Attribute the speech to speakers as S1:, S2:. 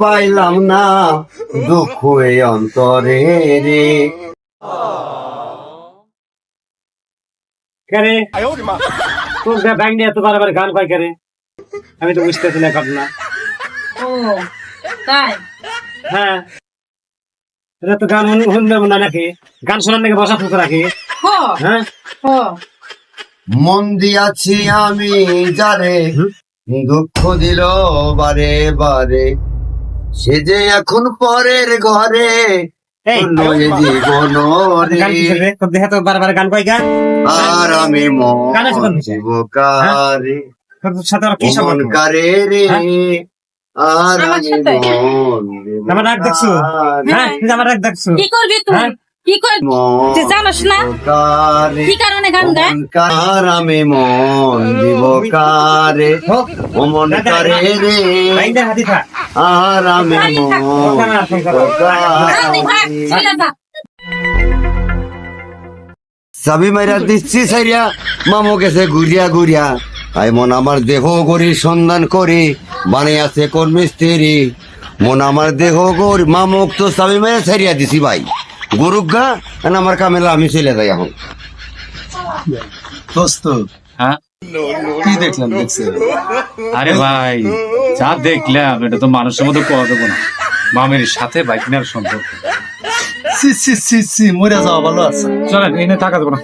S1: পাইলাম না দুঃখ এই অন্তরে রে।
S2: কেরে তোর ব্যাগ নিয়ে এত বারবার গান পাই কেরে? আমি তো বুঝতেছি না ঘটনা।
S3: ও তাই
S2: হ্যাঁ, এটা তো গান শুনবে না নাকি? গান শোনার নাকি বসা ফুক রাখি?
S3: হ
S2: হ্যাঁ,
S3: হ
S1: মন দিয়াছি আমি যারে দুঃখ দিল বারে বারে, সে যে এখন পরের ঘরে
S2: এই,
S1: নয় জীবন
S2: গান
S1: রে।
S2: কিসের রে? তোর দেহে তো বারবার গান কয় গান।
S1: আর আমি
S2: গান আছে কোন
S1: মন
S2: কিসে?
S1: জীবকারে
S2: তোর সাথে আর কি
S1: মন
S2: সম্পর্ক?
S1: কারে রে। আর
S3: আমার
S1: আমি
S3: সাথে?
S1: মন
S2: আমার রাগ দেখছো?
S1: জীবকারে
S2: হ্যাঁ, তুই আমার রাগ দেখছো?
S3: কি করবি তুই
S2: হ্যাঁ?
S3: কি করবি তুই জানোস না
S1: জীবকারে
S3: কি কারণে গান গায়?
S1: আর আমি মন জীবকারে
S2: হোক,
S1: ও মন কারে রে।
S2: বাইন্দা হাতি খা।
S1: আর আমি মন
S3: আরে ভাই
S1: জীবকারে।
S3: চলে যা
S1: চাবি মাইরা দিচ্ছি সাইরিয়া মামু গেছে ঘুরিয়া ঘুরিয়া, আই মন আমার দেহ গরি সন্ধান করি বানিয়ে আছে কোন মিস্ত্রি। মন আমার দেহ গরি মামুক তো চাবি মাইরা সাইরিয়া দিছি ভাই গরুক গা, আর আমার কামেলা আমি চলে যাই এখন।
S4: দোস্ত
S5: হ্যাঁ
S4: কি দেখলাম দেখছে?
S5: আরে ভাই যা দেখলাম এটা তো মানুষের মতো পাওয়া যাবে না। মামের সাথে বাইকিনার সম্পর্ক।
S4: সি সি সি সি মরে যাওয়া ভালো আছে।
S5: চলেন এনে থাকা যাবো না।